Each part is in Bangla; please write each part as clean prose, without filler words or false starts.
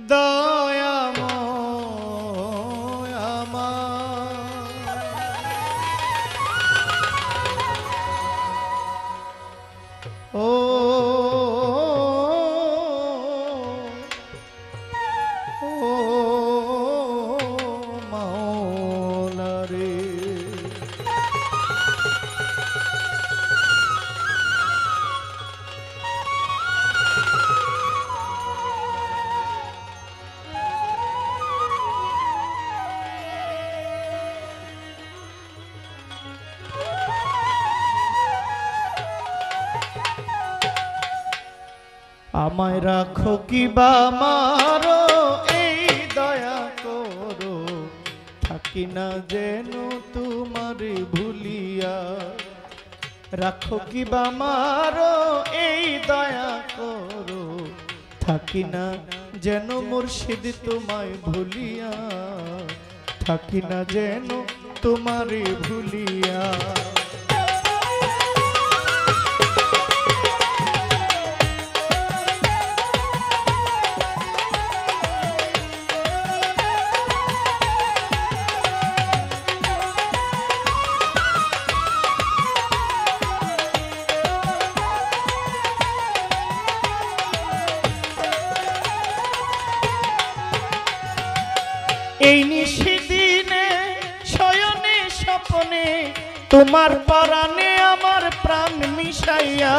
দয়াময় আমার ও মাওলা রে আমায় রাখো কিবা মারো এই দয়া করো থাকি না যেন তোমারে ভুলিয়া রাখো কিবা মারো এই দয়া করো থাকি না যেন মুর্শিদ তোমায় ভুলিয়া থাকি না যেন তোমারে ভুলিয়া এই নিশিদিনে শয়নে স্বপ্নে তোমার পরাণে আমার প্রাণ মিশাইয়া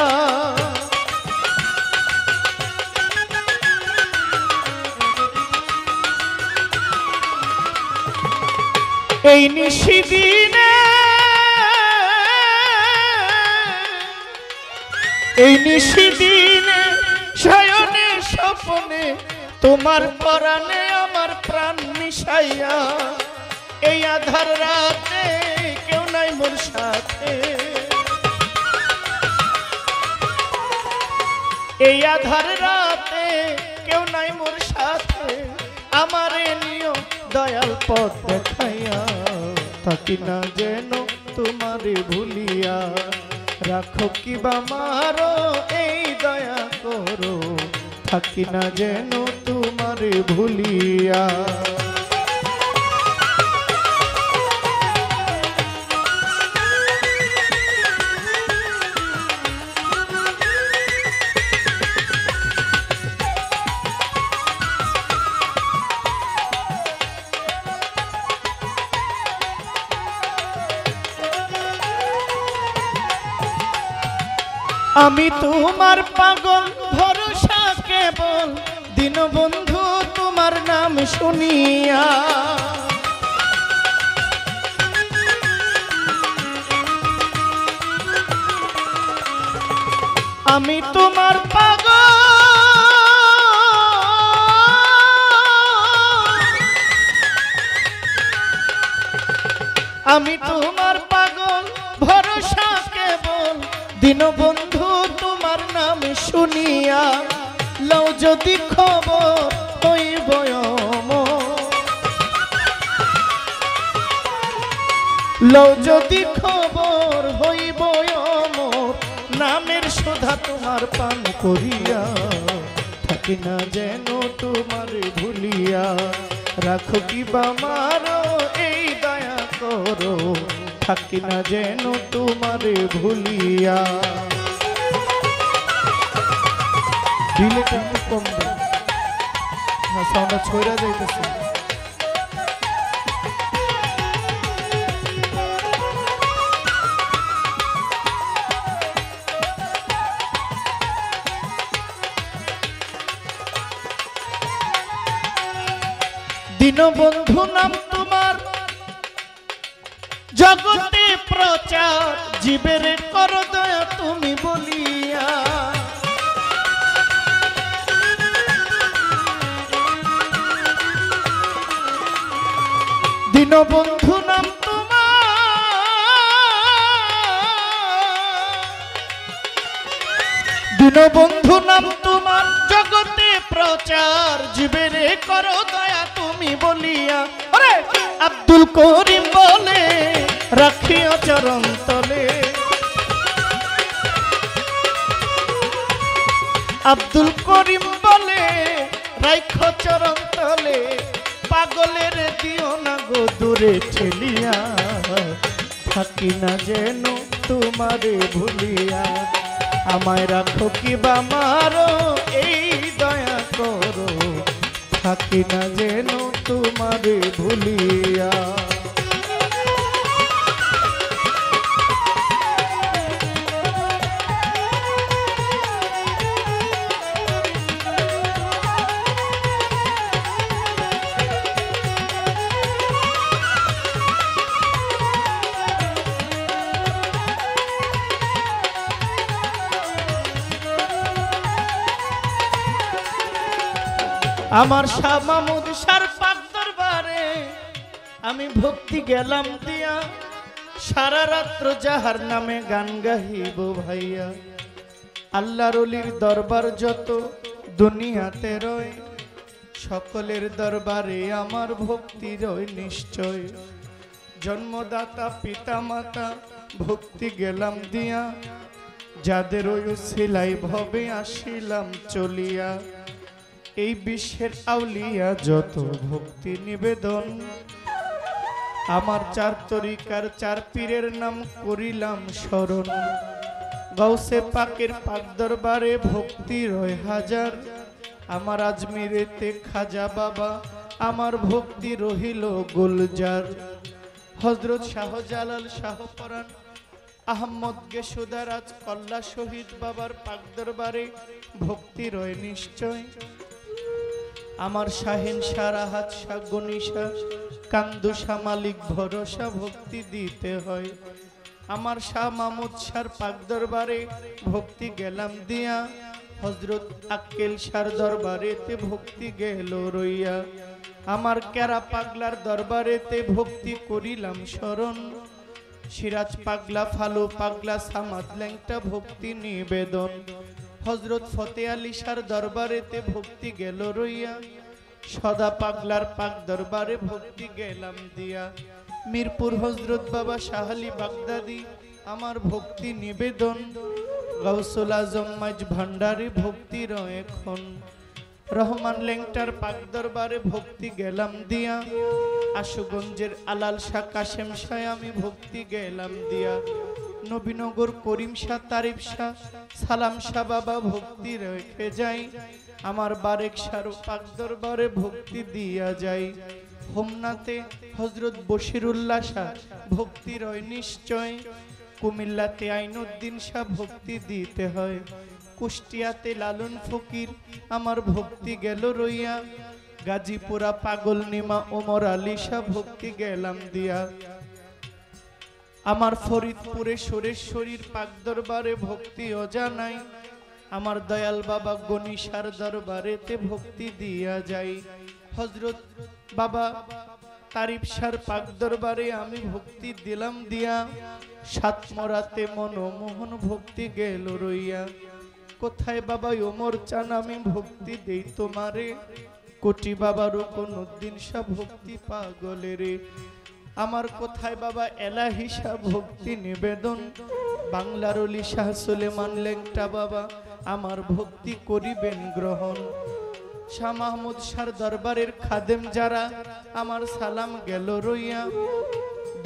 এই নিশিদিনে শয়নে স্বপ্নে তোমার পরাণে আমার প্রাণ মিশাইয়া এই আধার রাতে কেউ নাই মোর সাথে এই আধার রাতে কেউ নাই মোর সাথে আমারে নিও দয়াল পথ দেখাইয়া থাকি না যেন তোমারে ভুলিয়া রাখো কিবা মারো এই দয়া করো থাকি না যেন তোমারে ভুলিয়া আমি তোমার পাগল ভরসা কেবল দীনবন্ধু তোমার নাম শুনিয়া আমি তোমার পাগল আমি তোমার পাগল ভরসা কেবল দীনবন্ধু তোমার নাম শুনিয়া লও যদি খবর হইব লও যদি খবর হইব নামের সুধা তোমার পান করিয়া থাকি না যেন তোমার ভুলিয়া রাখো কিবা মারো এই দয়া করো থাকি না যেন তোমারে ভুলিয়া দিলে কিন্তু কম না সাউন্ডটা ছড়া যাইতেছে দীনবন্ধু নাম তোমার জগতে প্রচার জীবের করো দয়া তুমি বলিয়া দীনবন্ধু নাম দীনবন্ধু নাম তোমার জগতে প্রচার জীবের করো দয়া তুমি বলিয়া আব্দুল করিম বলে রাখিও চরণ তলে আব্দুল করিম বলে রাইখো চরণ তলে পাগলের দিও না গো দূরে ঠেলিয়া থাকি না যেন তোমারে ভুলিয়া আমায় রাখো কি বা মারো এই দয়া করো থাকি না যেন তোমারে ভুলিয়া আমার শাহ মাহমুদ শার পাক দরবারে আমি ভক্তি গেলাম দিয়া সারা রাত্র যাহার নামে গান গাহিব ভাইয়া আল্লাহর ওলির দরবার যত দুনিয়াতে রয় সকলের দরবারে আমার ভক্তি রয় নিশ্চয় জন্মদাতা পিতা মাতা ভক্তি গেলাম দিয়া যাদের ওই সিলাই ভবে আসিলাম চলিয়া এই বিশ্বের আউলিয়া যত ভক্তি নিবেদন আমার চার তরিকার চার পীরের নাম করিলাম স্মরণ গাউসে পাকের পাক দরবারে ভক্তি রয় হাজার আমার আজমিরেতে খাজা বাবা আমার ভক্তি রহিল গুলজার হযরত শাহজালাল শাহপরাণ আহমদ গেসুদারাজ কল্লা শহীদ বাবার পাক দরবারে ভক্তি রয় নিশ্চয় আমার শাহিন সারাহাত শাহ গনিশা কান্দুশা মালিক ভরসা ভক্তি দিতে হয় আমার শাহ মাহমুদ শাহর পাক দরবারে ভক্তি গেলাম দিয়া হযরত আক্কেল শাহর দরবারেতে ভক্তি গেল রইয়া আমার কেরা পাগলার দরবারেতে ভক্তি করিলাম স্মরণ সিরাজ পাগলা ফালু পাগলা সামাদ ল্যাংটা ভক্তি নিবেদন হযরত ফতে আলী শাহর দরবারেতে ভক্তি গেল রইয়া সদা পাগলার পাক দরবারে ভক্তি গেলাম দিয়া মিরপুর হযরত বাবা শাহ আলী বাগদাদি আমার ভক্তি নিবেদন গাউসুল আজম মাঝ ভান্ডারে ভক্তি রয় এখন রহমান ল্যাংটার পাক দরবারে ভক্তি গেলাম দিয়া আশুগঞ্জের আলাল শাহ কাশেম শাহ আমি ভক্তি গেলাম দিয়া নবীনগর করিম শাহ তারিফ শাহ সালাম শাহ বাবা ভক্তি রেখে যাই আমার বারেক শাহ পাক দরবারে ভক্তি দিয়া যাই হোমনাতে হযরত বশিরুল্লাহ শাহ ভক্তি রয় নিশ্চয় কুমিল্লাতে আইনুদ্দিন শাহ ভক্তি দিতে হয় কুষ্টিয়াতে লালন ফকির আমার ভক্তি গেল রইয়া গাজীপুরা পাগল নিমা ওমর আলী শাহ ভক্তি গেলাম দিয়া আমার ফরিদপুরে সুরেশ্বরীর পাক দরবারে ভক্তি অজানাই আমার দয়াল বাবা গনিশার দরবারেতে ভক্তি দিয়া যাই হযরত বাবা তারিফ শাহর পাক দরবারে আমি ভক্তি দিলাম দিয়া সাতমরাতে মনমোহন ভক্তি গেল রইয়া কোথায় বাবা ওমর চান আমি ভক্তি দেই তোমারে কোটি বাবা রুকনুদ্দিন শাহ ভক্তি পাগলেরে আমার কোথায় বাবা এলাহি শাহ ভক্তি নিবেদন বাংলার ওলি শাহ সুলেমান ল্যাংটা বাবা আমার ভক্তি করিবেন গ্রহণ শাহ মাহমুদ শাহর দরবারের খাদেম যারা আমার সালাম গেল রইয়া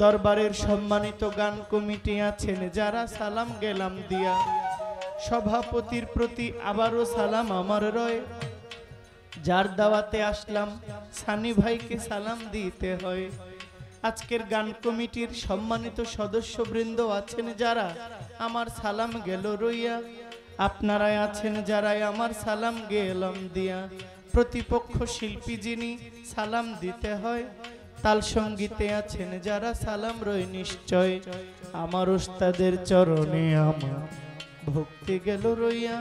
দরবারের সম্মানিত গান কমিটি আছেন যারা সালাম গেলাম দিয়া সভাপতির প্রতি আবারও সালাম আমার রয় যার দাওয়াতে আসলাম সানি ভাইকে সালাম দিতে হয় আজকের গান কমিটির সম্মানিত সদস্যবৃন্দ আছেন যারা আমার সালাম গেল রইয়া আপনারাই আছেন যারা আমার সালাম গেলাম দিয়া প্রতিপক্ষ শিল্পী যিনি সালাম দিতে হয় তাল সঙ্গীতে আছেন যারা সালাম রয় নিশ্চয় আমার উস্তাদের চরণে আমার ভক্তি গেল রইয়া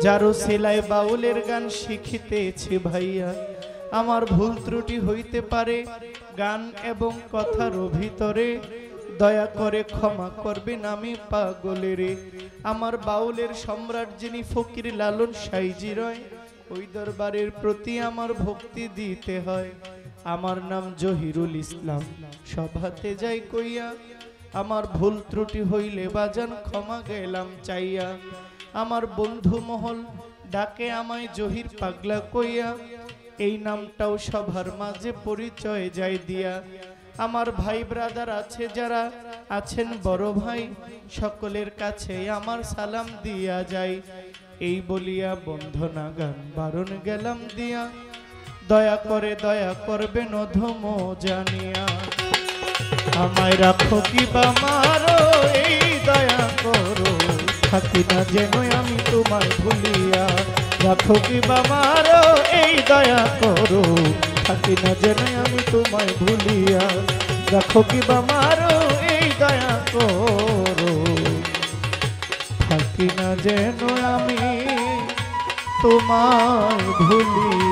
যারো সেলাই বাউলের গান শিখিতেছি ভাইয়া আমার ভুল ত্রুটি হইতে পারে গান এবং কথার ভিতরে দয়া করে ক্ষমা করবেন আমি পাগলেরে আমার বাউলের সম্রাট যিনি ফকির লালন সাইজি রয় ওই দরবারের প্রতি আমার ভক্তি দিতে হয় আমার নাম জহিরুল ইসলাম সভাতে যাই কইয়া আমার ভুল ত্রুটি হইলে বাজান ক্ষমা গেলাম চাইয়া আমার বন্ধু মহল ডাকে আমায় জহির পাগলা কইয়া, এই নামটাও সবার মাঝে পরিচয় যাই দিয়া। আমার ভাই ব্রাদার আছে যারা আছেন বড় ভাই, সকলের কাছে আমার সালাম দিয়া যাই। এই বলিয়া বন্ধনা গান বারণ গেলাম দিয়া, দয়া করে দয়া করবেন অধম জানিয়া। আমায় রাখো কি বা মারো, এই দয়া করো, থাকি না যেন আমি তোমায় ভুলিয়া। রাখো কি বা মারো, এই দয়া করো, থাকি না যেন আমি তোমায় ভুলিয়া। রাখো কি বা মারো, এই দয়া করো, থাকি না যেন আমি তোমায় ভুলিয়া।